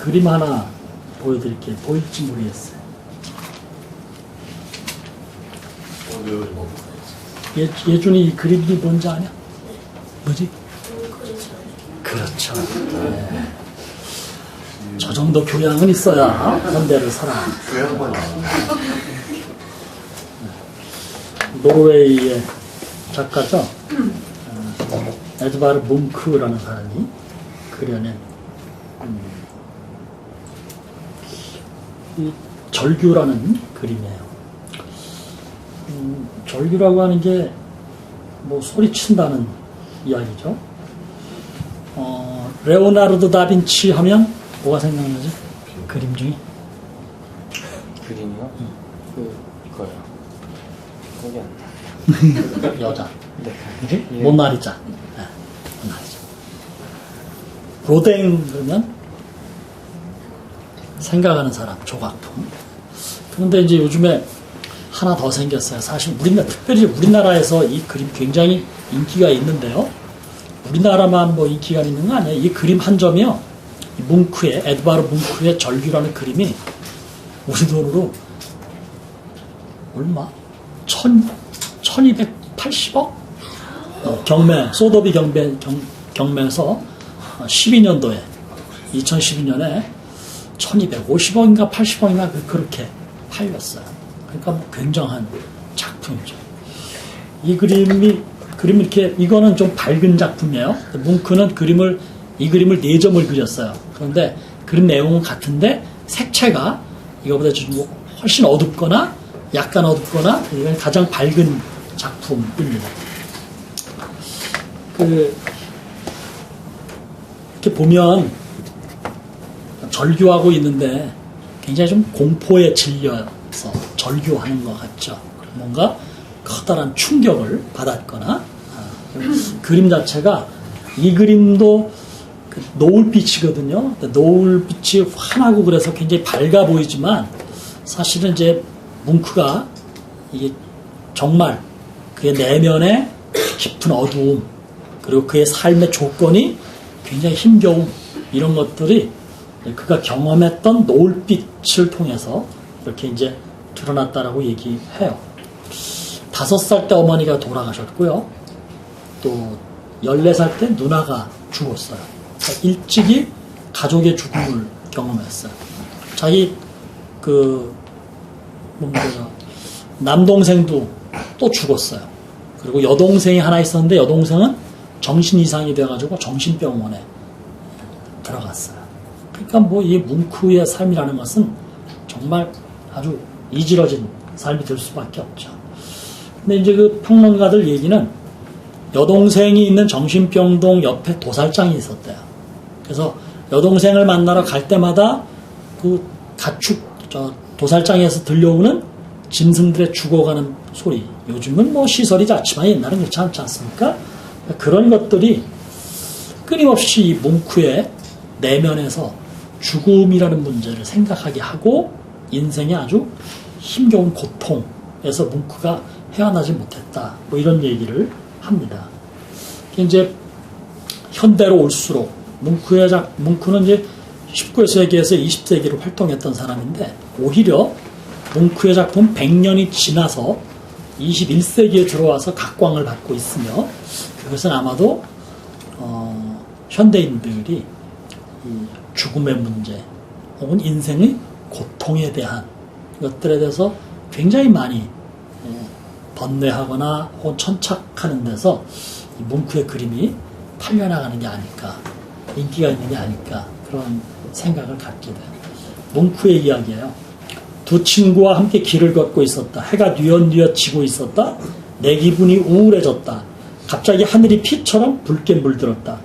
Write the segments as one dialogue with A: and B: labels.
A: 그림 하나 보여드릴게요. 보일지 모르겠어요. 예준이 이 그림이 뭔지 아냐? 뭐지? 그렇죠. 네. 저 정도 교양은 있어야 현대를 살아. 노르웨이의 작가죠. 에드바르 뭉크라는 사람이 그려낸 이 절규라는 그림이에요. 절규라고 하는 게 뭐 소리친다는 이야기죠. 레오나르도 다빈치 하면 뭐가 생각나지? 그림 중에?
B: 그림이요? 이거요. 거기 안 나.
A: 여자.
B: 네.
A: 그지?
B: 예.
A: 모나리자. 네, 모나리자. 로댕 그러면 생각하는 사람, 조각품. 그런데 이제 요즘에 하나 더 생겼어요. 사실 특별히 우리나라에서 이 그림 굉장히 인기가 있는데요. 우리나라만 뭐 인기가 있는 거 아니에요. 이 그림 한 점이요. 이 뭉크의, 에드바르 뭉크의 절규라는 그림이 우리 돈으로 얼마? 1280억? 경매, 소더비 경매에서 12년도에, 2012년에 1250억인가 80억인가 그렇게 팔렸어요. 그러니까 뭐 굉장한 작품이죠. 이 그림이 이렇게, 이거는 좀 밝은 작품이에요. 뭉크는 이 그림을 4점을 그렸어요. 그런데 그림 내용은 같은데 색채가 이거보다 좀 훨씬 어둡거나 약간 어둡거나 이건 가장 밝은 작품입니다. 이렇게 보면 절규하고 있는데 굉장히 좀 공포에 질려서 절규하는 것 같죠. 뭔가 커다란 충격을 받았거나 그림 자체가 이 그림도 노을빛이거든요. 노을빛이 환하고 그래서 굉장히 밝아 보이지만 사실은 이제 뭉크가 이게 정말 그의 내면의 깊은 어두움 그리고 그의 삶의 조건이 굉장히 힘겨움 이런 것들이 그가 경험했던 노을빛을 통해서 이렇게 이제 드러났다라고 얘기해요. 5살 때 어머니가 돌아가셨고요. 또 14살 때 누나가 죽었어요. 그러니까 일찍이 가족의 죽음을 경험했어요. 자기 남동생도 또 죽었어요. 그리고 여동생이 하나 있었는데 여동생은 정신 이상이 돼가지고 정신병원에 들어갔어요. 그러니까 뭐 이 뭉크의 삶이라는 것은 정말 아주 이지러진 삶이 될 수밖에 없죠. 근데 이제 그 평론가들 얘기는 여동생이 있는 정신병동 옆에 도살장이 있었대요. 그래서 여동생을 만나러 갈 때마다 그 도살장에서 들려오는 짐승들의 죽어가는 소리. 요즘은 뭐 시설이 작지만 옛날은 그렇지 않지 않습니까? 그런 것들이 끊임없이 이 뭉크의 내면에서 죽음이라는 문제를 생각하게 하고 인생의 아주 힘겨운 고통에서 뭉크가 헤어나지 못했다. 뭐 이런 얘기를 합니다. 이제 현대로 올수록 뭉크는 이제 19세기에서 20세기로 활동했던 사람인데 오히려 뭉크의 작품 100년이 지나서 21세기에 들어와서 각광을 받고 있으며 그것은 아마도 현대인들이 이 죽음의 문제 혹은 인생의 고통에 대한 것들에 대해서 굉장히 많이 번뇌하거나 혹은 천착하는 데서 이 뭉크의 그림이 팔려나가는 게 아닐까, 인기가 있는 게 아닐까 그런 생각을 갖게 돼요. 뭉크의 이야기예요. 두 친구와 함께 길을 걷고 있었다. 해가 뉘엿뉘엿 지고 있었다. 내 기분이 우울해졌다. 갑자기 하늘이 피처럼 붉게 물들었다.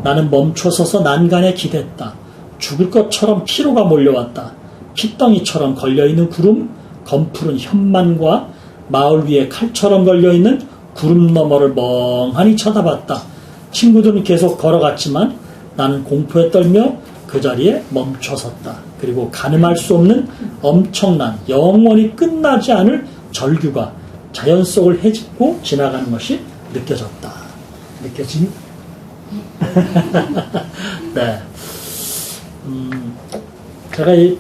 A: 나는 멈춰서서 난간에 기댔다. 죽을 것처럼 피로가 몰려왔다. 핏덩이처럼 걸려있는 구름, 검푸른 현만과 마을 위에 칼처럼 걸려있는 구름 너머를 멍하니 쳐다봤다. 친구들은 계속 걸어갔지만 나는 공포에 떨며 그 자리에 멈춰섰다. 그리고 가늠할 수 없는 엄청난 영원히 끝나지 않을 절규가 자연 속을 헤집고 지나가는 것이 느껴졌다. 느껴지니? 네. 제가 이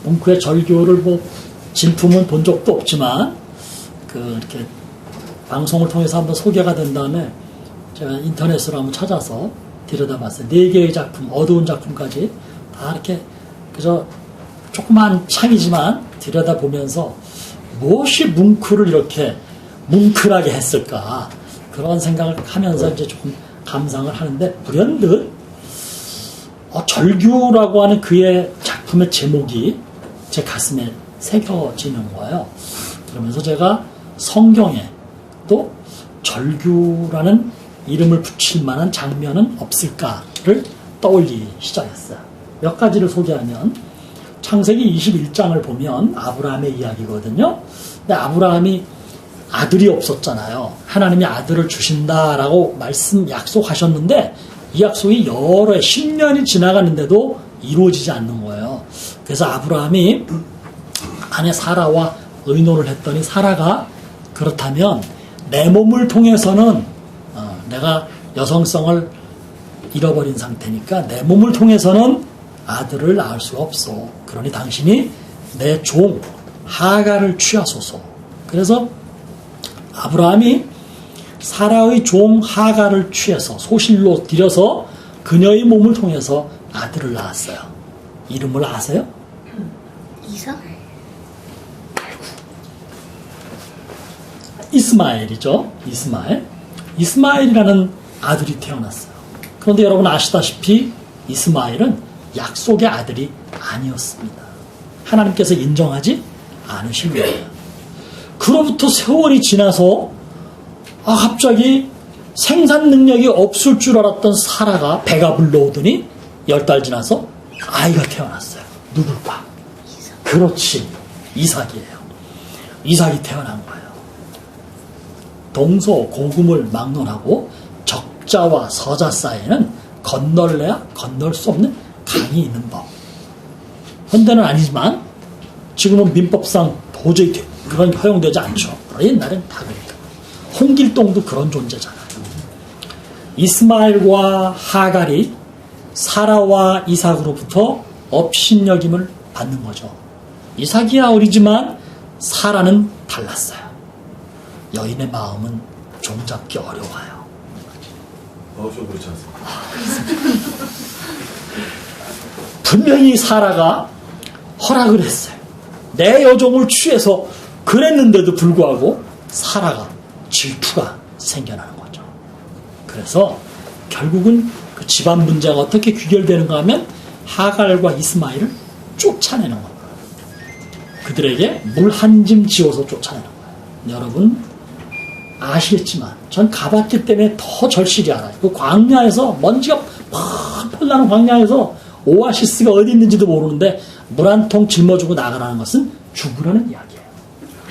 A: 몽크의 절교를 뭐 진품은 본 적도 없지만 이렇게 방송을 통해서 한번 소개가 된 다음에 제가 인터넷으로 한번 찾아서 들여다봤어요. 4개의 작품, 어두운 작품까지 다 이렇게 그저 조그만 창이지만 들여다보면서 무엇이 뭉크를 이렇게 뭉클하게 했을까 그런 생각을 하면서 이제 조금 감상을 하는데 불현듯 절규라고 하는 그의 작품의 제목이 제 가슴에 새겨지는 거예요. 그러면서 제가 성경에 또 절규라는 이름을 붙일 만한 장면은 없을까를 떠올리기 시작했어요. 몇 가지를 소개하면 창세기 21장을 보면 아브라함의 이야기거든요. 근데 아브라함이 아들이 없었잖아요. 하나님이 아들을 주신다라고 약속하셨는데 이 약속이 여러 10년이 지나갔는데도 이루어지지 않는 거예요. 그래서 아브라함이 아내 사라와 의논을 했더니 사라가 그렇다면 내 몸을 통해서는 내가 여성성을 잃어버린 상태니까 내 몸을 통해서는 아들을 낳을 수가 없어. 그러니 당신이 내 종 하갈을 취하소서. 그래서 아브라함이 사라의 종 하갈을 취해서 소실로 들여서 그녀의 몸을 통해서 아들을 낳았어요. 이름을 아세요?
C: 이삭?
A: 이스마엘이죠. 이스마엘이라는 아들이 태어났어요. 그런데 여러분 아시다시피 이스마엘은 약속의 아들이 아니었습니다. 하나님께서 인정하지 않으신 거예요. 그로부터 세월이 지나서 갑자기 생산 능력이 없을 줄 알았던 사라가 배가 불러오더니 10달 지나서 아이가 태어났어요. 누굴까? 그렇지, 이삭이에요. 이삭이 태어난 거예요. 동서고금을 막론하고 적자와 서자 사이에는 건널래야 건널 수 없는 강이 있는 법. 현대는 아니지만 지금은 민법상 도저히 그런 허용되지 않죠. 옛날엔 다 그래요. 홍길동도 그런 존재잖아요. 이스마엘과 하갈이 사라와 이삭으로부터 업신여김을 받는 거죠. 이삭이야 어리지만 사라는 달랐어요. 여인의 마음은 종잡기 어려워요.
D: 저 그렇지 않습니다.
A: 분명히 사라가 허락을 했어요. 내 여종을 취해서 그랬는데도 불구하고 사라가 질투가 생겨나는 거죠. 그래서 결국은 그 집안 문제가 어떻게 귀결되는가 하면 하갈과 이스마엘을 쫓아내는 겁니다. 그들에게 물 한 짐 지어서 쫓아내는 거예요. 여러분 아시겠지만 전 가봤기 때문에 더 절실히 알아요. 그 광야에서 먼지가 펄펄 나는 광야에서 오아시스가 어디 있는지도 모르는데 물 한 통 짊어지고 나가라는 것은 죽으라는 이야기예요.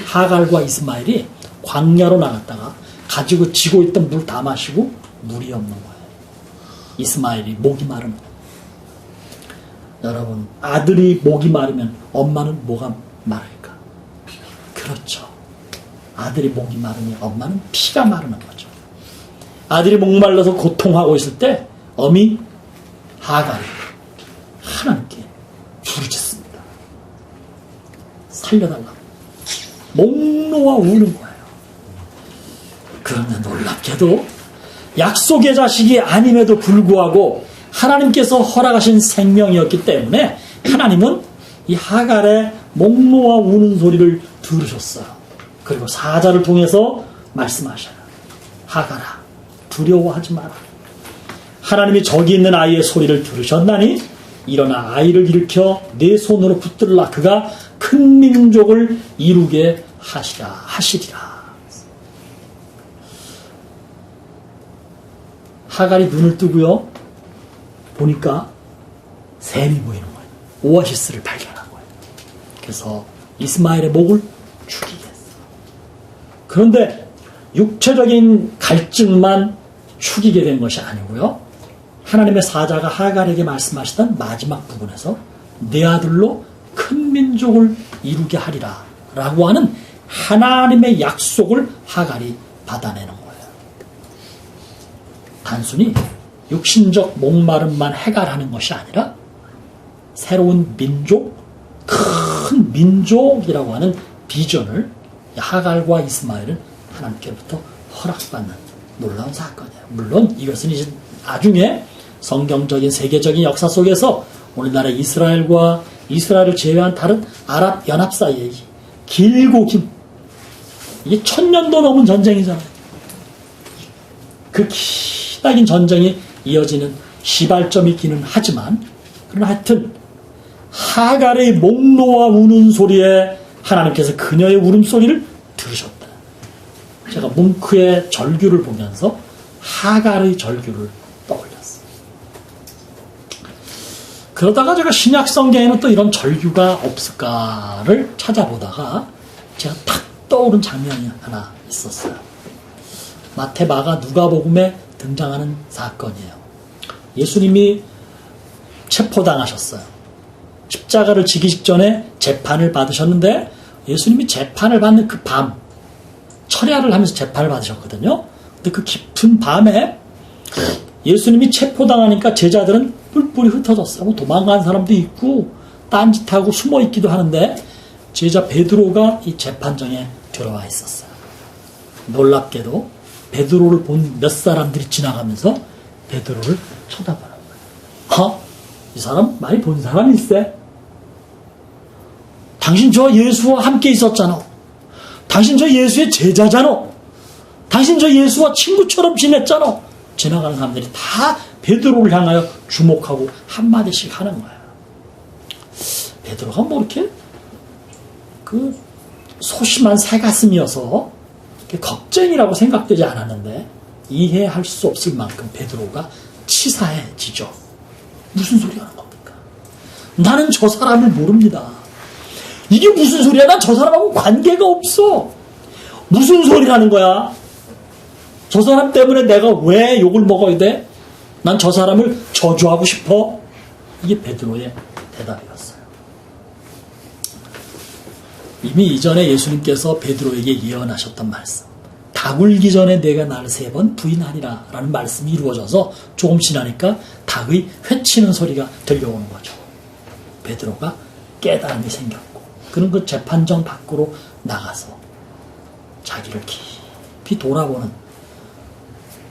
A: 하갈과 이스마엘이 광야로 나갔다가 가지고 지고 있던 물 다 마시고 물이 없는 거예요. 이스마엘이 목이 마른 거예요. 여러분 아들이 목이 마르면 엄마는 뭐가 마를까? 그렇죠. 아들이 목이 마르니 엄마는 피가 마르는 거죠. 아들이 목말라서 고통하고 있을 때 어미 하갈이 하나님께 부르짖습니다. 살려달라고. 목 놓아 우는 거예요. 그런데 놀랍게도 약속의 자식이 아님에도 불구하고 하나님께서 허락하신 생명이었기 때문에 하나님은 이 하갈의 목 놓아 우는 소리를 들으셨어요. 그리고 사자를 통해서 말씀하셔요. 하갈아, 두려워하지 마라. 하나님이 저기 있는 아이의 소리를 들으셨나니 일어나 아이를 일으켜 내 손으로 붙들라. 그가 큰 민족을 이루게 하시리라. 하갈이 눈을 뜨고요. 보니까 샘이 보이는 거예요. 오아시스를 발견한 거예요. 그래서 이스마엘의 목을 죽이게 했어요. 그런데 육체적인 갈증만 죽이게 된 것이 아니고요. 하나님의 사자가 하갈에게 말씀하시던 마지막 부분에서 내 아들로 큰 민족을 이루게 하리라 라고 하는 하나님의 약속을 하갈이 받아내는 거예요. 단순히 육신적 목마름만 해결하는 것이 아니라 새로운 민족, 큰 민족이라고 하는 비전을 하갈과 이스마엘은 하나님께로부터 허락받는 놀라운 사건이에요. 물론 이것은 이제 나중에 성경적인 세계적인 역사 속에서 오늘날의 이스라엘과 이스라엘을 제외한 다른 아랍 연합 사이에 길고 긴 이게 1000년도 넘은 전쟁이잖아요. 그 기나긴 전쟁이 이어지는 시발점이 있기는 하지만 그러나 하여튼 하갈의 목 놓아 우는 소리에 하나님께서 그녀의 울음소리를 들으셨다. 제가 뭉크의 절규를 보면서 하갈의 절규를 떠올렸어요. 그러다가 제가 신약 성경에는 또 이런 절규가 없을까를 찾아보다가 제가 탁 떠오른 장면이 하나 있었어요. 마태, 마가, 누가복음에 등장하는 사건이에요. 예수님이 체포당하셨어요. 십자가를 지기 직전에 재판을 받으셨는데 예수님이 재판을 받는 그 밤 철야를 하면서 재판을 받으셨거든요. 근데 그 깊은 밤에 예수님이 체포당하니까 제자들은 뿔뿔이 흩어졌어요. 뭐 도망간 사람도 있고 딴짓하고 숨어있기도 하는데 제자 베드로가 이 재판정에 들어와 있었어요. 놀랍게도 베드로를 본 몇 사람들이 지나가면서 베드로를 쳐다보는 거예요. 이 사람 많이 본 사람이 있어. 당신 저 예수와 함께 있었잖아. 당신 저 예수의 제자잖아. 당신 저 예수와 친구처럼 지냈잖아. 지나가는 사람들이 다 베드로를 향하여 주목하고 한마디씩 하는 거예요. 베드로가 뭐 이렇게 그 소심한 새가슴이어서 겁쟁이라고 생각되지 않았는데 이해할 수 없을 만큼 베드로가 치사해지죠. 무슨 소리 하는 겁니까? 나는 저 사람을 모릅니다. 이게 무슨 소리야? 난 저 사람하고 관계가 없어. 무슨 소리라는 거야? 저 사람 때문에 내가 왜 욕을 먹어야 돼? 난 저 사람을 저주하고 싶어. 이게 베드로의 대답이었어요. 이미 이전에 예수님께서 베드로에게 예언하셨던 말씀. 닭 울기 전에 내가 나를 3번 부인하리라 라는 말씀이 이루어져서 조금 지나니까 닭의 회치는 소리가 들려오는 거죠. 베드로가 깨달음이 생겼고 그는 그 재판정 밖으로 나가서 자기를 깊이 돌아보는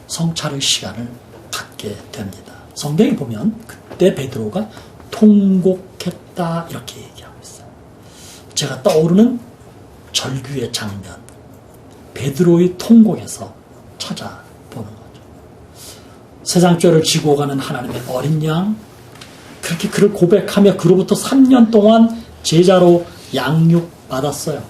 A: 성찰의 시간을 갖게 됩니다. 성경에 보면 그때 베드로가 통곡했다 이렇게 얘기하고 있어요. 제가 떠오르는 절규의 장면, 베드로의 통곡에서 찾아보는 거죠. 세상 죄를 지고 가는 하나님의 어린 양, 그렇게 그를 고백하며 그로부터 3년 동안 제자로 양육받았어요.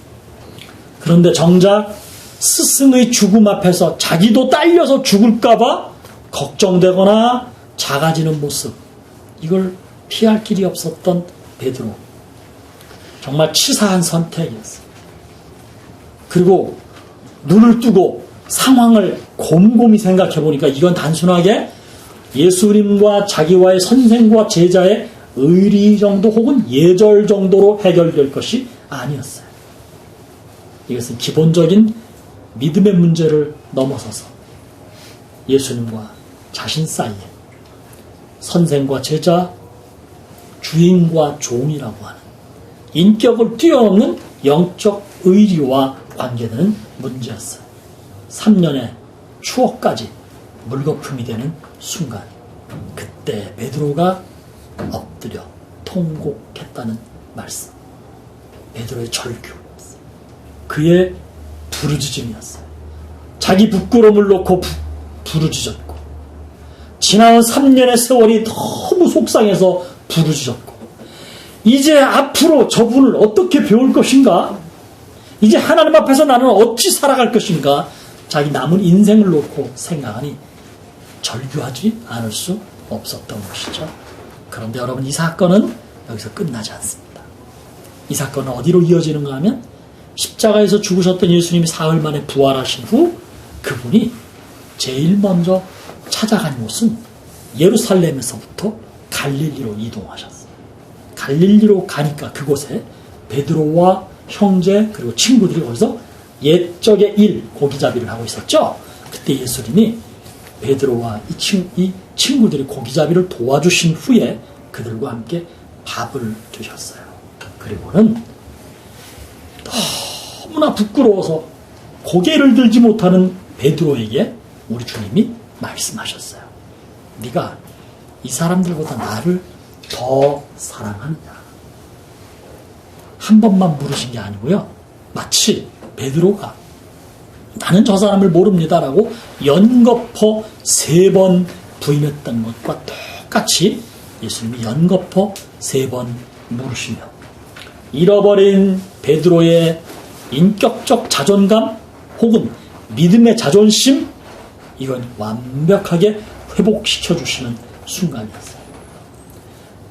A: 그런데 정작 스승의 죽음 앞에서 자기도 딸려서 죽을까봐 걱정되거나 작아지는 모습, 이걸 피할 길이 없었던 베드로. 정말 치사한 선택이었어요. 그리고 눈을 뜨고 상황을 곰곰이 생각해 보니까 이건 단순하게 예수님과 자기와의 선생과 제자의 의리 정도 혹은 예절 정도로 해결될 것이 아니었어요. 이것은 기본적인 믿음의 문제를 넘어서서 예수님과 자신 사이에 선생과 제자, 주인과 종이라고 하는 인격을 뛰어넘는 영적 의리와 관계되는 문제였어요. 3년의 추억까지 물거품이 되는 순간, 그때 베드로가 엎드려 통곡했다는 말씀. 베드로의 절규였어요. 그의 부르짖음이었어요. 자기 부끄러움을 놓고 부르짖었고, 지나온 3년의 세월이 너무 속상해서 부르짖었고, 이제 앞으로 저분을 어떻게 배울 것인가? 이제 하나님 앞에서 나는 어찌 살아갈 것인가? 자기 남은 인생을 놓고 생각하니 절규하지 않을 수 없었던 것이죠. 그런데 여러분, 이 사건은 여기서 끝나지 않습니다. 이 사건은 어디로 이어지는가 하면 십자가에서 죽으셨던 예수님이 사흘 만에 부활하신 후 그분이 제일 먼저 찾아간 곳은 예루살렘에서부터 갈릴리로 이동하셨어요. 갈릴리로 가니까 그곳에 베드로와 형제 그리고 친구들이 거기서 옛적의 일 고기잡이를 하고 있었죠. 그때 예수님이 베드로와 이 친구들이 고기잡이를 도와주신 후에 그들과 함께 밥을 드셨어요. 그리고는 너무나 부끄러워서 고개를 들지 못하는 베드로에게 우리 주님이 말씀하셨어요. 네가 이 사람들보다 나를 더 사랑하느냐? 한 번만 물으신 게 아니고요. 마치 베드로가 나는 저 사람을 모릅니다라고 연거푸 3번 부인했던 것과 똑같이 예수님이 연거푸 3번 물으시며 잃어버린 베드로의 인격적 자존감 혹은 믿음의 자존심, 이건 완벽하게 회복시켜 주시는 순간이었어요.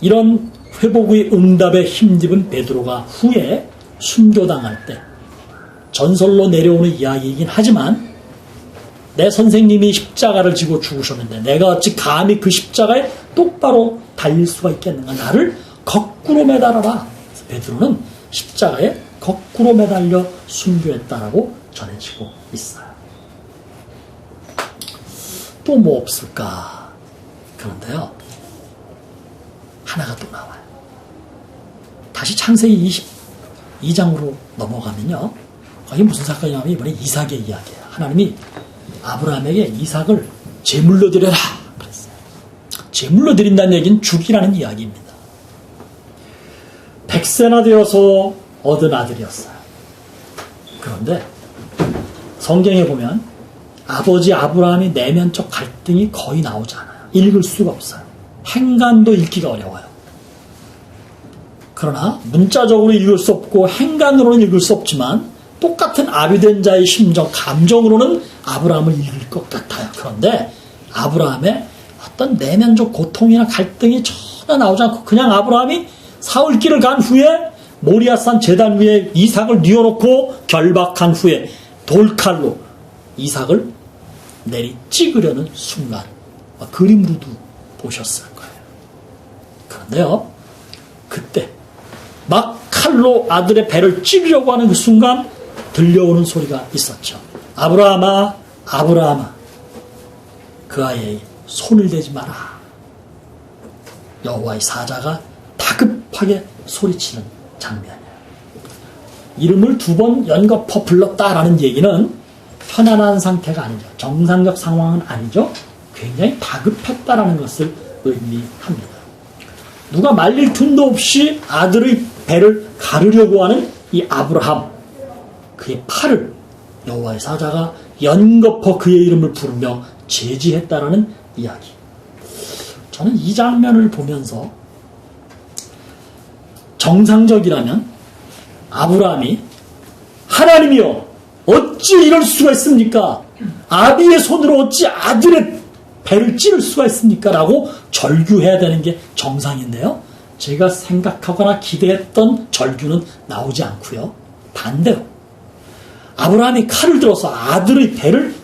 A: 이런 회복의 응답에 힘입은 베드로가 후에 순교당할 때 전설로 내려오는 이야기이긴 하지만 내 선생님이 십자가를 지고 죽으셨는데 내가 어찌 감히 그 십자가에 똑바로 달릴 수가 있겠는가? 나를 거꾸로 매달아라. 그래서 베드로는 십자가에 거꾸로 매달려 순교했다라고 전해지고 있어요. 또 뭐 없을까? 그런데요, 하나가 또 나와요. 다시 창세기 22장으로 넘어가면요, 거기 무슨 사건이냐면 이번에 이삭의 이야기예요. 하나님이 아브라함에게 이삭을 제물로 드려라 그랬어요. 제물로 드린다는 얘기는 죽이라는 이야기입니다. 100세나 되어서 얻은 아들이었어요. 그런데 성경에 보면 아버지 아브라함이 내면적 갈등이 거의 나오지 않아요. 읽을 수가 없어요. 행간도 읽기가 어려워요. 그러나 문자적으로 읽을 수 없고 행간으로는 읽을 수 없지만 똑같은 아비된 자의 심정, 감정으로는 아브라함을 읽을 것 같아요. 그런데 아브라함의 어떤 내면적 고통이나 갈등이 전혀 나오지 않고 그냥 아브라함이 사흘길을 간 후에 모리아산 제단 위에 이삭을 뉘어놓고 결박한 후에 돌칼로 이삭을 내리 찍으려는 순간, 그림으로도 보셨을 거예요. 그런데요, 그때 막 칼로 아들의 배를 찌르려고 하는 그 순간 들려오는 소리가 있었죠. 아브라함아, 아브라함아, 그 아이에게 손을 대지 마라. 여호와의 사자가 다급하게 소리치는 장면이에요. 이름을 2번 연거푸 불렀다라는 얘기는 편안한 상태가 아니죠. 정상적 상황은 아니죠. 굉장히 다급했다라는 것을 의미합니다. 누가 말릴 틈도 없이 아들의 배를 가르려고 하는 이 아브라함, 그의 팔을 여호와의 사자가 연거푸 그의 이름을 부르며 제지했다라는 이야기. 저는 이 장면을 보면서 정상적이라면 아브라함이 하나님이여 어찌 이럴 수가 있습니까? 아비의 손으로 어찌 아들의 배를 찌를 수가 있습니까? 라고 절규해야 되는 게 정상인데요. 제가 생각하거나 기대했던 절규는 나오지 않고요. 반대로 아브라함이 칼을 들어서 아들의 배를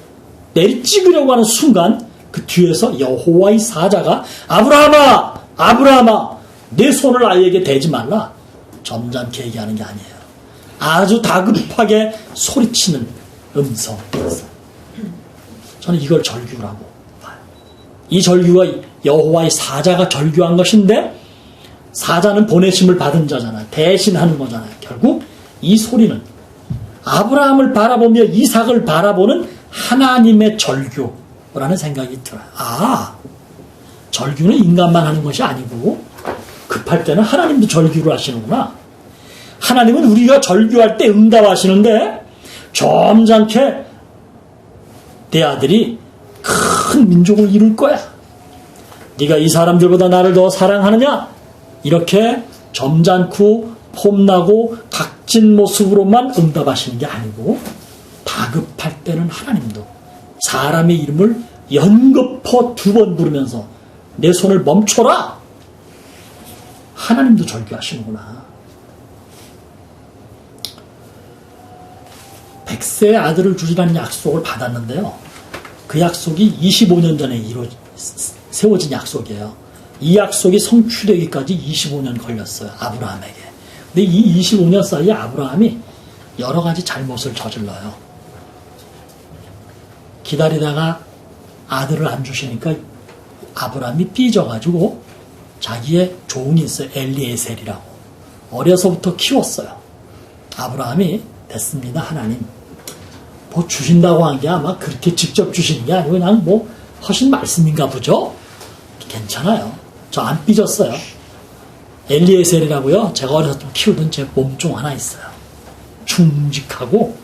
A: 내리 찍으려고 하는 순간 그 뒤에서 여호와의 사자가 아브라함아, 아브라함아, 내 손을 아이에게 대지 말라. 점잖게 얘기하는 게 아니에요. 아주 다급하게 소리치는 음성이었어요. 저는 이걸 절규라고 봐요. 이 절규가 여호와의 사자가 절규한 것인데 사자는 보내심을 받은 자잖아요. 대신하는 거잖아요. 결국 이 소리는 아브라함을 바라보며 이삭을 바라보는 하나님의 절규라는 생각이 들어요. 아, 절규는 인간만 하는 것이 아니고 급할 때는 하나님도 절규를 하시는구나. 하나님은 우리가 절규할 때 응답하시는데 점잖게 내 아들이 큰 민족을 이룰 거야. 네가 이 사람들보다 나를 더 사랑하느냐? 이렇게 점잖고 폼나고 각진 모습으로만 응답하시는 게 아니고 다급할 때는 하나님도 사람의 이름을 연거푸 2번 부르면서 내 손을 멈춰라. 하나님도 절규하시는구나. 100세의 아들을 주리라는 약속을 받았는데요. 그 약속이 25년 전에 세워진 약속이에요. 이 약속이 성취되기까지 25년 걸렸어요. 아브라함에게. 근데 이 25년 사이에 아브라함이 여러 가지 잘못을 저질러요. 기다리다가 아들을 안 주시니까 아브라함이 삐져가지고 자기의 종이 있어요. 엘리에셀이라고. 어려서부터 키웠어요. 아브라함이 됐습니다. 하나님. 뭐 주신다고 한 게 아마 그렇게 직접 주시는 게 아니고 그냥 뭐 하신 말씀인가 보죠? 괜찮아요. 저 안 삐졌어요. 엘리에셀이라고요. 제가 어려서 좀 키우던 제 몸종 하나 있어요. 충직하고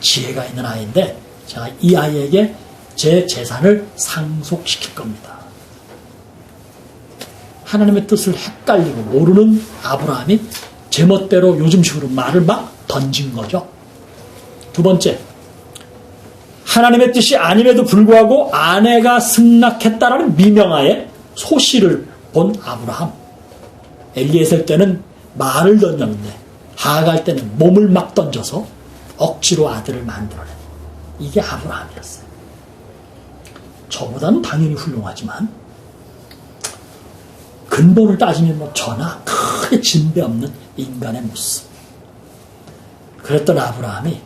A: 지혜가 있는 아이인데 제가 이 아이에게 제 재산을 상속시킬 겁니다. 하나님의 뜻을 헷갈리고 모르는 아브라함이 제멋대로 요즘식으로 말을 막 던진 거죠. 두 번째, 하나님의 뜻이 아님에도 불구하고 아내가 승낙했다라는 미명하에 소시를 본 아브라함. 엘리에셀 때는 말을 던졌는데 하갈 때는 몸을 막 던져서 억지로 아들을 만들어낸 이게 아브라함이었어요. 저보다는 당연히 훌륭하지만 근본을 따지면 뭐 저나 크게 진배 없는 인간의 모습. 그랬던 아브라함이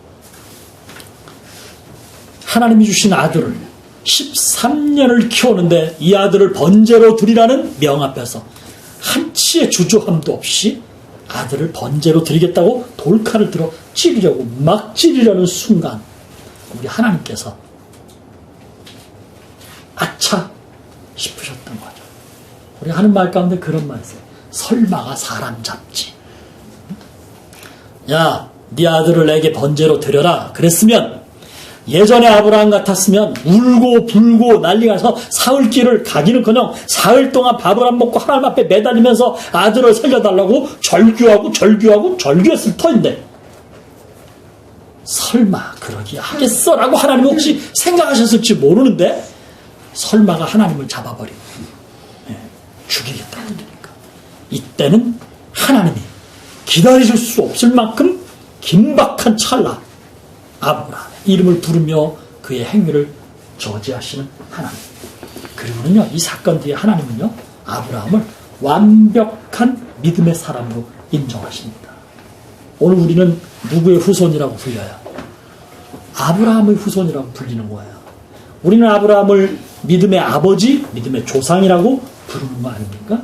A: 하나님이 주신 아들을 13년을 키우는데 이 아들을 번제로 드리라는 명 앞에서 한치의 주저함도 없이 아들을 번제로 드리겠다고 돌칼을 들어 찌르려고 막 찌르려는 순간 우리 하나님께서 아차 싶으셨던 거죠. 우리 하는 말 가운데 그런 말 있어요. 설마가 사람 잡지. 야, 네 아들을 내게 번제로 드려라. 그랬으면 예전에 아브라함 같았으면 울고 불고 난리가 나서 사흘길을 가기는커녕 사흘 동안 밥을 안 먹고 하나님 앞에 매달리면서 아들을 살려달라고 절규했을 터인데 설마 그러기 하겠어라고 하나님 혹시 생각하셨을지 모르는데 설마가 하나님을 잡아버리고 죽이겠다고 그러니까 이때는 하나님이 기다리실 수 없을 만큼 긴박한 찰나 아브라함의 이름을 부르며 그의 행위를 저지하시는 하나님. 그리고는요, 이 사건 뒤에 하나님은요, 아브라함을 완벽한 믿음의 사람으로 인정하십니다. 오늘 우리는 누구의 후손이라고 불려요? 아브라함의 후손이라고 불리는 거예요. 우리는 아브라함을 믿음의 아버지, 믿음의 조상이라고 부르는 거 아닙니까?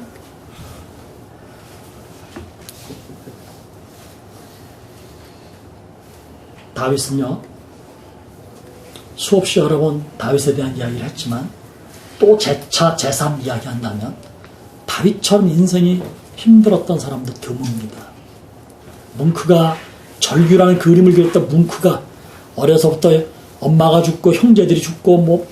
A: 다윗은요, 수없이 여러 번 다윗에 대한 이야기를 했지만 또 재차 제3 이야기한다면 다윗처럼 인생이 힘들었던 사람도 드뭅니다. 뭉크가 절규라는 그림을 그렸던 뭉크가 어려서부터 엄마가 죽고 형제들이 죽고 뭐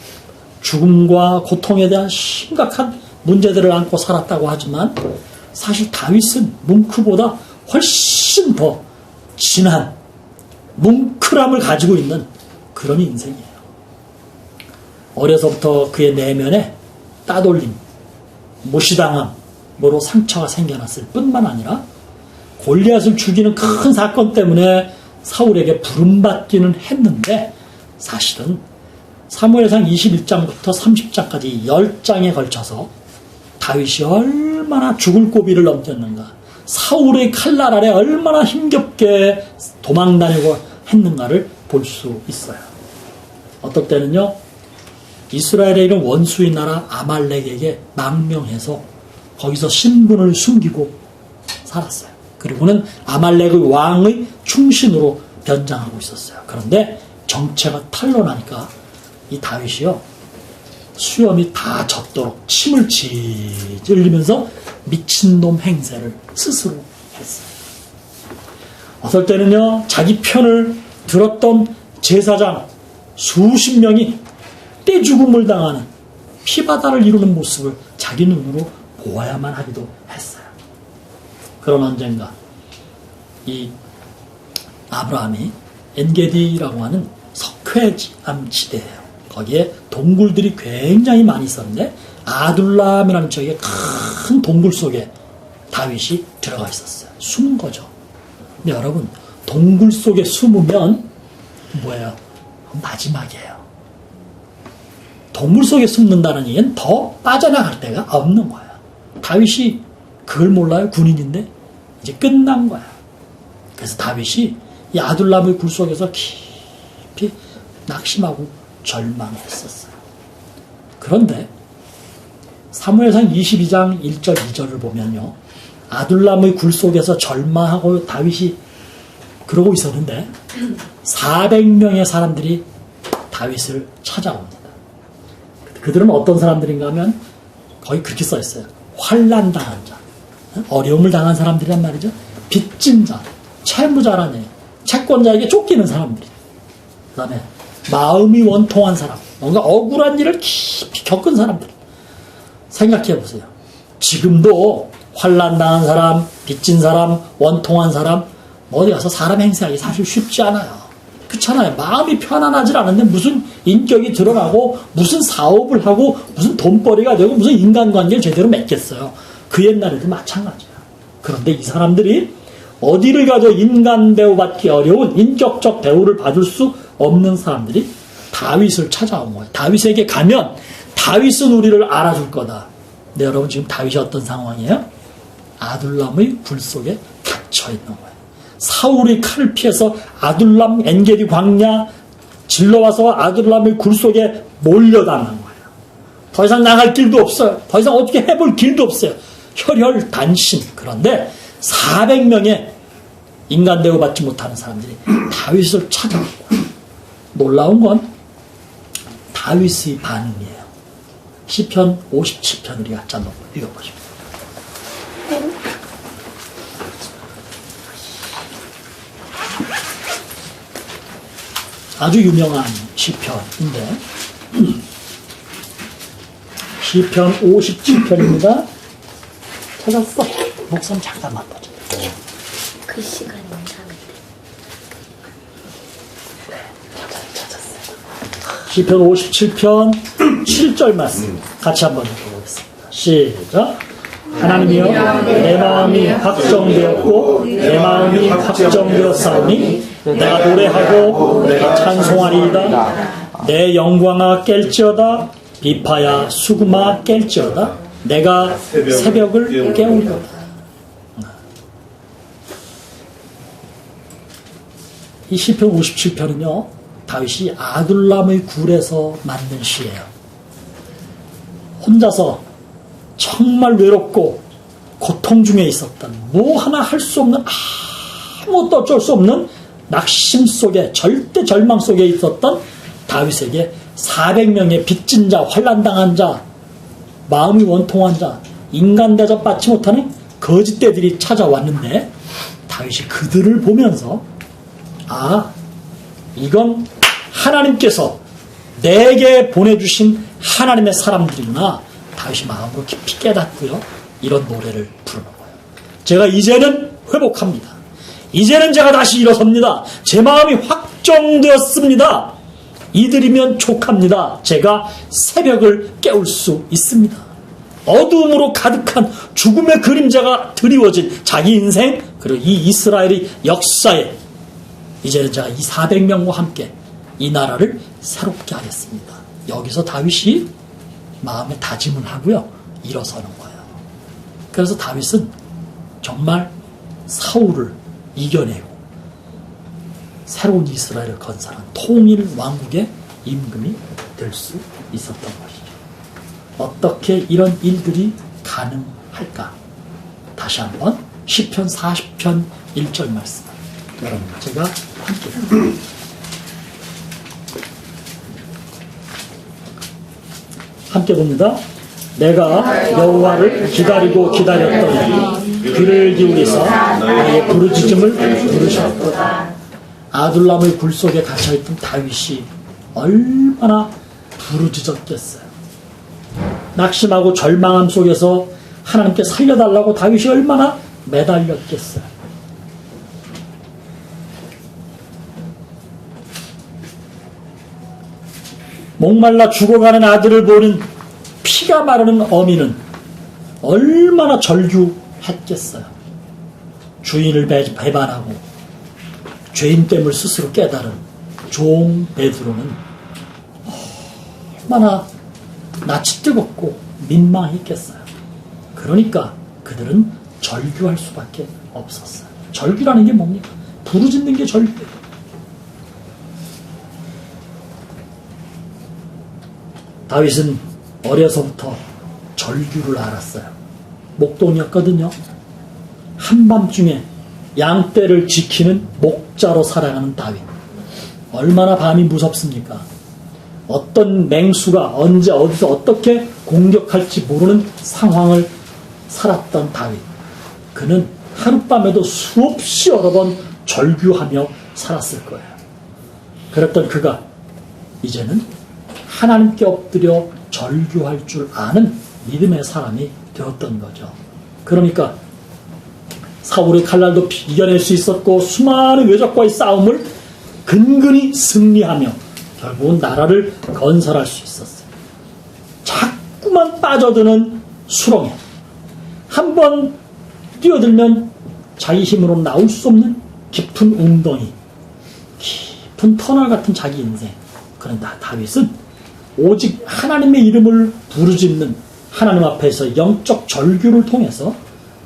A: 죽음과 고통에 대한 심각한 문제들을 안고 살았다고 하지만 사실 다윗은 뭉크보다 훨씬 더 진한 뭉클함을 가지고 있는 그런 인생이에요. 어려서부터 그의 내면에 따돌림, 무시당함으로 상처가 생겨났을 뿐만 아니라 골리앗을 죽이는 큰 사건 때문에 사울에게 부름받기는 했는데 사실은 사무엘상 21장부터 30장까지 10장에 걸쳐서 다윗이 얼마나 죽을 고비를 넘겼는가, 사울의 칼날 아래 얼마나 힘겹게 도망다니고 했는가를 볼 수 있어요. 어떨 때는요, 이스라엘에 있는 원수의 나라 아말렉에게 망명해서 거기서 신분을 숨기고 살았어요. 그리고는 아말렉의 왕의 충신으로 변장하고 있었어요. 그런데 정체가 탄로나니까 이 다윗이요, 수염이 다 젖도록 침을 질질 흘리면서 미친놈 행세를 스스로 했어요. 어떨 때는요, 자기 편을 들었던 제사장 수십 명이 떼죽음을 당하는 피바다를 이루는 모습을 자기 눈으로 보아야만 하기도 했어요. 그런 언젠가 이 아브라함이 엔게디라고 하는 석회암 지대예요. 거기에 동굴들이 굉장히 많이 있었는데 아둘람이라는 지역의 큰 동굴 속에 다윗이 들어가 있었어요. 숨은 거죠. 근데 여러분, 동굴 속에 숨으면 뭐예요? 마지막이에요. 동굴 속에 숨는다는 얘기는 더 빠져나갈 데가 없는 거예요. 다윗이 그걸 몰라요? 군인인데 이제 끝난 거야. 그래서 다윗이 이 아둘람의 굴 속에서 깊이 낙심하고 절망했었어요. 그런데 사무엘상 22장 1절 2절을 보면요. 아둘람의 굴 속에서 절망하고 다윗이 그러고 있었는데 400명의 사람들이 다윗을 찾아옵니다. 그들은 어떤 사람들인가 하면 거의 그렇게 써 있어요. 환난 당한 자, 어려움을 당한 사람들이란 말이죠. 빚진 자, 채무자라네요. 채권자에게 쫓기는 사람들이. 그 다음에 마음이 원통한 사람, 뭔가 억울한 일을 깊이 겪은 사람들. 생각해 보세요. 지금도 환난 당한 사람, 빚진 사람, 원통한 사람, 어디 가서 사람 행세하기 사실 쉽지 않아요. 그렇잖아요. 마음이 편안하지 않은데 무슨 인격이 드러나고 무슨 사업을 하고 무슨 돈벌이가 되고 무슨 인간관계를 제대로 맺겠어요. 그 옛날에도 마찬가지야. 그런데 이 사람들이 어디를 가서 인간 대우 받기 어려운 인격적 대우를 받을 수 없는 사람들이 다윗을 찾아온 거예요. 다윗에게 가면 다윗은 우리를 알아줄 거다. 근데 여러분 지금 다윗이 어떤 상황이에요? 아둘람의 굴 속에 갇혀 있는 거예요. 사울이 칼을 피해서 아둘람 엔게디 광야 질러와서 아둘람의 굴 속에 몰려당한 거예요. 더 이상 나갈 길도 없어요. 더 이상 어떻게 해볼 길도 없어요. 혈혈단신. 그런데 400명의 인간 대우 받지 못하는 사람들이 다윗을 찾아왔고, 놀라운 건 다윗의 반응이에요. 시편 57편 우리가 한번 읽어보십시오. 아주 유명한 시편인데 시편 57편입니다. 찾았어? 목사님 잠깐만 보자.
C: 그 시간이 이상한데.
A: 시편 57편 7절 말씀 같이 한번 읽어보겠습니다. 시작. 하나님이여, 내 마음이 확정되었고 내 마음이 확정되었사오니 내가 노래하고 내가 찬송하리이다. 내 영광아 깰지어다. 비파야 수금아 깰지어다. 내가 새벽을 깨우리로다. 이 시편 57편은요 다윗이 아둘람의 굴에서 만든 시예요. 혼자서 정말 외롭고 고통 중에 있었던, 뭐 하나 할 수 없는, 아무것도 어쩔 수 없는 낙심 속에, 절대 절망 속에 있었던 다윗에게 400명의 빚진 자, 환난당한 자, 마음이 원통한 자, 인간 대접받지 못하는 거짓대들이 찾아왔는데 다윗이 그들을 보면서 이건 하나님께서 내게 보내주신 하나님의 사람들이구나. 다윗이 마음으로 깊이 깨닫고요. 이런 노래를 부르는 거예요. 제가 이제는 회복합니다. 이제는 제가 다시 일어섭니다. 제 마음이 확정되었습니다. 이들이면 족합니다. 제가 새벽을 깨울 수 있습니다. 어두움으로 가득한 죽음의 그림자가 드리워진 자기 인생, 그리고 이 이스라엘의 역사에 이제는 제가 이 400명과 함께 이 나라를 새롭게 하겠습니다. 여기서 다윗이 마음에 다짐을 하고요. 일어서는 거예요. 그래서 다윗은 정말 사울을 이겨내고 새로운 이스라엘을 건설한 통일 왕국의 임금이 될 수 있었던 것이죠. 어떻게 이런 일들이 가능할까? 다시 한번 시편 40편 1절 말씀 여러분 제가 함께 봅니다. 내가 여호와를 기다리고 기다렸더니 귀를 기울이사 나의 부르짖음을 들으셨도다. 아둘람의 굴 속에 갇혀있던 다윗이 얼마나 부르짖었겠어요. 낙심하고 절망함 속에서 하나님께 살려달라고 다윗이 얼마나 매달렸겠어요. 목말라 죽어가는 아들을 보는 피가 마르는 어미는 얼마나 절규했겠어요. 주인을 배반하고 죄인됨을 스스로 깨달은 종 베드로는 얼마나 낯이 뜨겁고 민망했겠어요. 그러니까 그들은 절규할 수밖에 없었어요. 절규라는 게 뭡니까? 부르짖는 게 절규예요. 다윗은 어려서부터 절규를 알았어요. 목동이었거든요. 한밤중에 양떼를 지키는 목자로 살아가는 다윗. 얼마나 밤이 무섭습니까? 어떤 맹수가 언제 어디서 어떻게 공격할지 모르는 상황을 살았던 다윗. 그는 하룻밤에도 수없이 여러 번 절규하며 살았을 거예요. 그랬던 그가 이제는 하나님께 엎드려 절규할 줄 아는 믿음의 사람이 되었던 거죠. 그러니까 사울의 칼날도 이겨낼 수 있었고 수많은 외적과의 싸움을 근근히 승리하며 결국은 나라를 건설할 수 있었어요. 자꾸만 빠져드는 수렁에 한번 뛰어들면 자기 힘으로 나올 수 없는 깊은 웅덩이, 깊은 터널 같은 자기 인생. 그런데 다윗은 오직 하나님의 이름을 부르짖는 하나님 앞에서 영적 절규를 통해서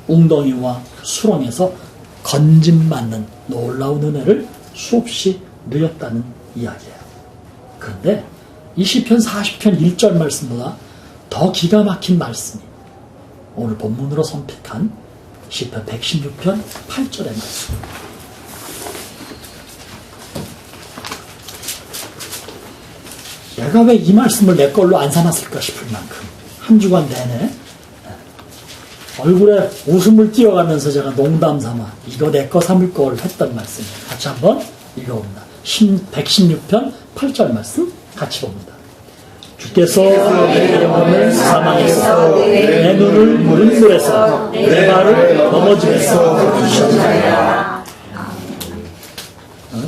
A: 웅덩이와 수렁에서 건짐받는 놀라운 은혜를 수없이 누렸다는 이야기예요. 그런데 이 시편 40편 1절 말씀보다 더 기가 막힌 말씀이 오늘 본문으로 선택한 시편 116편 8절의 말씀. 내가 왜 이 말씀을 내 걸로 안 삼았을까 싶을 만큼 한 주간 내내 얼굴에 웃음을 띄워가면서 제가 농담 삼아 이거 내 거 삼을 걸 했던 말씀이에요. 같이 한번 읽어봅니다. 116편 8절 말씀 같이 봅니다. 주께서 내 영혼을 사망에서 내 눈을 눈물에서 내 발을 넘어짐에서 주셨나이다.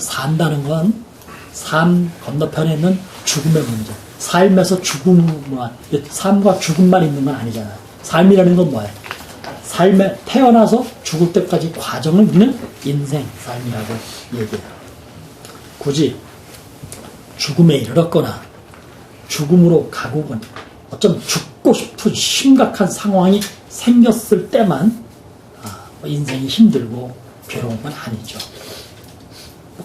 A: 산다는 건 삶 건너편에 있는 죽음의 문제. 삶에서 죽음만, 삶과 죽음만 있는 건 아니잖아요. 삶이라는 건 뭐예요? 삶에 태어나서 죽을 때까지 과정을 있는 인생, 삶이라고 얘기해요. 굳이 죽음에 이르렀거나 죽음으로 가고는 어쩜 죽고 싶은 심각한 상황이 생겼을 때만 인생이 힘들고 괴로운 건 아니죠.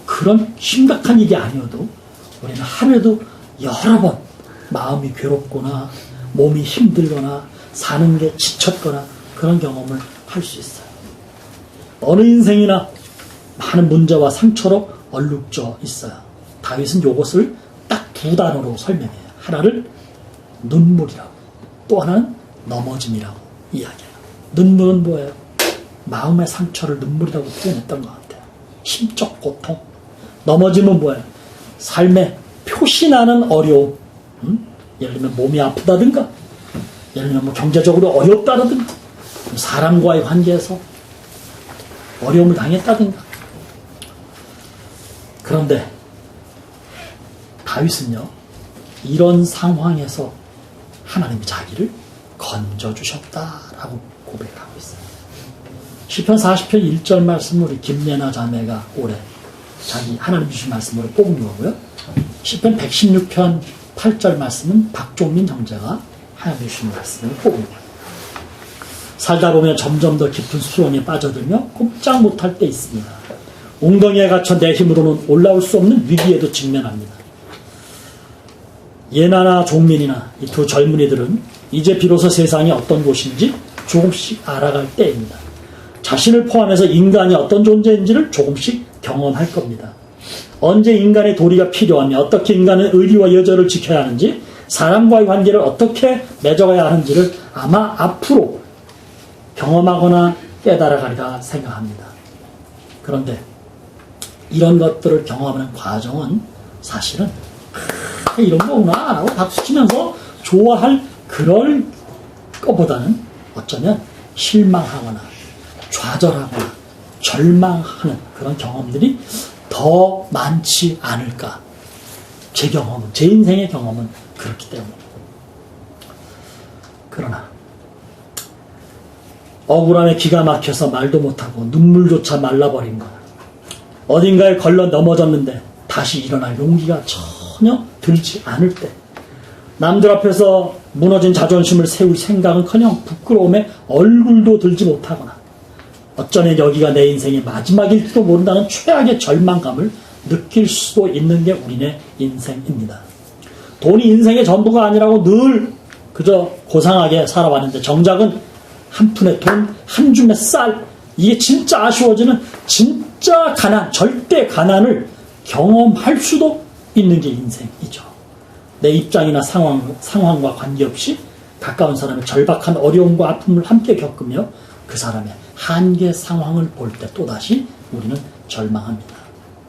A: 그런 심각한 일이 아니어도 우리는 하루에도 여러 번 마음이 괴롭거나 몸이 힘들거나 사는 게 지쳤거나 그런 경험을 할 수 있어요. 어느 인생이나 많은 문제와 상처로 얼룩져 있어요. 다윗은 이것을 딱 두 단어로 설명해요. 하나를 눈물이라고, 또 하나는 넘어짐이라고 이야기해요. 눈물은 뭐예요? 마음의 상처를 눈물이라고 표현했던 것 같아요. 심적 고통. 넘어짐은 뭐예요? 삶에 표시나는 어려움. 예를 들면 몸이 아프다든가, 예를 들면 뭐 경제적으로 어렵다든가, 사람과의 관계에서 어려움을 당했다든가. 그런데 다윗은요, 이런 상황에서 하나님이 자기를 건져주셨다라고 고백하고 있어요. 시편 40편 1절 말씀을 우리 김예나 자매가 올해 자기 하나님 주신 말씀으로 뽑은 거고요. 시편 116편 8절 말씀은 박종민 형제가 하나님 주신 말씀을 뽑은 거예요. 살다 보면 점점 더 깊은 수렁에 빠져들며 꼼짝 못할 때 있습니다. 웅덩이에 갇혀 내 힘으로는 올라올 수 없는 위기에도 직면합니다. 예나나 종민이나 이 두 젊은이들은 이제 비로소 세상이 어떤 곳인지 조금씩 알아갈 때입니다. 자신을 포함해서 인간이 어떤 존재인지를 조금씩 경험할 겁니다. 언제 인간의 도리가 필요하며 어떻게 인간의 의리와 여절을 지켜야 하는지, 사람과의 관계를 어떻게 맺어가야 하는지를 아마 앞으로 경험하거나 깨달아가리라 생각합니다. 그런데 이런 것들을 경험하는 과정은 사실은 이런 거구나 라고 박수치면서 좋아할 그럴 것보다는 어쩌면 실망하거나 좌절하거나 절망하는 그런 경험들이 더 많지 않을까. 제 경험은, 제 인생의 경험은 그렇기 때문입니다. 그러나 억울함에 기가 막혀서 말도 못하고 눈물조차 말라버린 것, 어딘가에 걸러 넘어졌는데 다시 일어날 용기가 전혀 들지 않을 때, 남들 앞에서 무너진 자존심을 세울 생각은커녕 부끄러움에 얼굴도 들지 못하거나, 어쩌면 여기가 내 인생의 마지막일지도 모른다는 최악의 절망감을 느낄 수도 있는 게 우리네 인생입니다. 돈이 인생의 전부가 아니라고 늘 그저 고상하게 살아왔는데 정작은 한 푼의 돈, 한 줌의 쌀, 이게 진짜 아쉬워지는 진짜 가난, 절대 가난을 경험할 수도 있는 게 인생이죠. 내 입장이나 상황과 관계없이 가까운 사람의 절박한 어려움과 아픔을 함께 겪으며 그 사람의 한계 상황을 볼 때 또다시 우리는 절망합니다.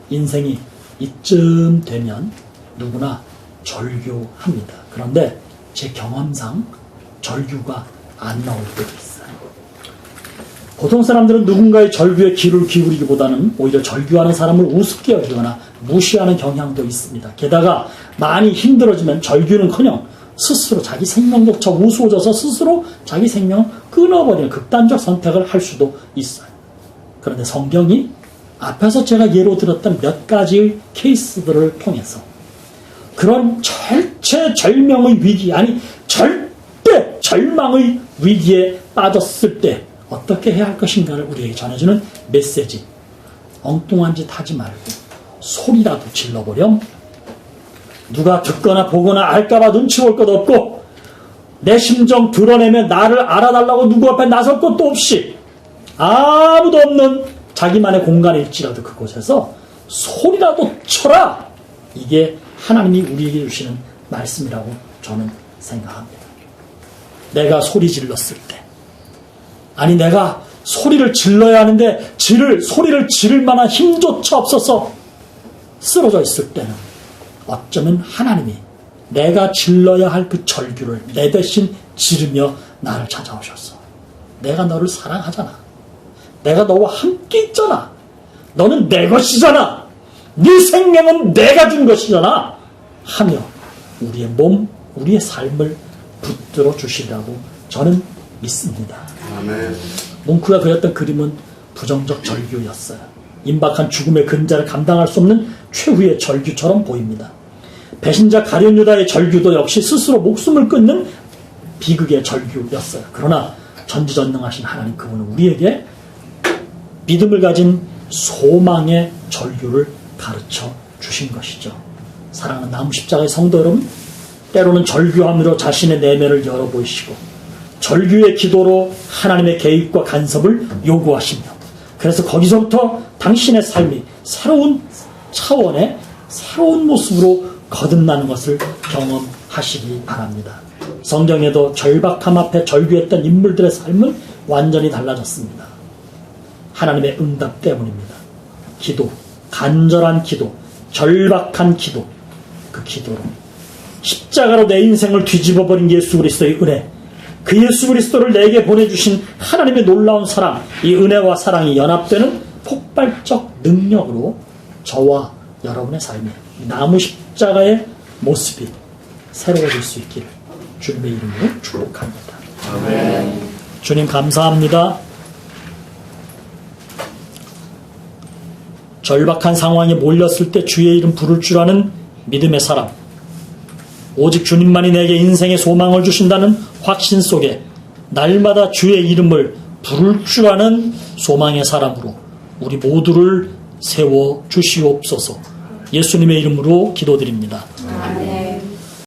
A: 인생이 이쯤 되면 누구나 절규합니다. 그런데 제 경험상 절규가 안 나올 때도 있어요. 보통 사람들은 누군가의 절규에 귀를 기울이기보다는 오히려 절규하는 사람을 우습게 여기거나 무시하는 경향도 있습니다. 게다가 많이 힘들어지면 절규는커녕 스스로 자기 생명조차 우스워져서 스스로 자기 생명을 끊어버리는 극단적 선택을 할 수도 있어요. 그런데 성경이 앞에서 제가 예로 들었던 몇 가지의 케이스들을 통해서 그런 절체절명의 위기, 아니 절대 절망의 위기에 빠졌을 때 어떻게 해야 할 것인가를 우리에게 전해주는 메시지. 엉뚱한 짓 하지 말고 소리라도 질러보렴. 누가 듣거나 보거나 알까봐 눈치 볼 것 없고 내 심정 드러내면 나를 알아달라고 누구 앞에 나설 것도 없이 아무도 없는 자기만의 공간일지라도 그곳에서 소리라도 쳐라. 이게 하나님이 우리에게 주시는 말씀이라고 저는 생각합니다. 내가 소리 질렀을 때, 아니 내가 소리를 질러야 하는데 소리를 지를 만한 힘조차 없어서 쓰러져 있을 때는 어쩌면 하나님이 내가 질러야 할 그 절규를 내 대신 지르며 나를 찾아오셨어. 내가 너를 사랑하잖아. 내가 너와 함께 있잖아. 너는 내 것이잖아. 네 생명은 내가 준 것이잖아. 하며 우리의 몸, 우리의 삶을 붙들어 주시리라고 저는 믿습니다.
D: 아멘.
A: 뭉크가 그렸던 그림은 부정적 절규였어요. 임박한 죽음의 근자를 감당할 수 없는 최후의 절규처럼 보입니다. 배신자 가룟 유다의 절규도 역시 스스로 목숨을 끊는 비극의 절규였어요. 그러나 전지전능하신 하나님, 그분은 우리에게 믿음을 가진 소망의 절규를 가르쳐 주신 것이죠. 사랑하는 나무 십자가의 성도 여러분, 때로는 절규함으로 자신의 내면을 열어보이시고 절규의 기도로 하나님의 개입과 간섭을 요구하시며, 그래서 거기서부터 당신의 삶이 새로운 차원의 새로운 모습으로 거듭나는 것을 경험하시기 바랍니다. 성경에도 절박함 앞에 절규했던 인물들의 삶은 완전히 달라졌습니다. 하나님의 응답 때문입니다. 기도, 간절한 기도, 절박한 기도, 그 기도로 십자가로 내 인생을 뒤집어버린 예수 그리스도의 은혜, 그 예수 그리스도를 내게 보내주신 하나님의 놀라운 사랑, 이 은혜와 사랑이 연합되는 폭발적 능력으로 저와 여러분의 삶이 나무 십자가의 모습이 새로워질 수 있기를 주님의 이름으로 축복합니다.
D: 아멘.
A: 주님 감사합니다. 절박한 상황에 몰렸을 때 주의 이름 부를 줄 아는 믿음의 사람, 오직 주님만이 내게 인생의 소망을 주신다는 확신 속에 날마다 주의 이름을 부를 줄 아는 소망의 사람으로 우리 모두를 세워 주시옵소서. 예수님의 이름으로 기도드립니다.
C: 아멘.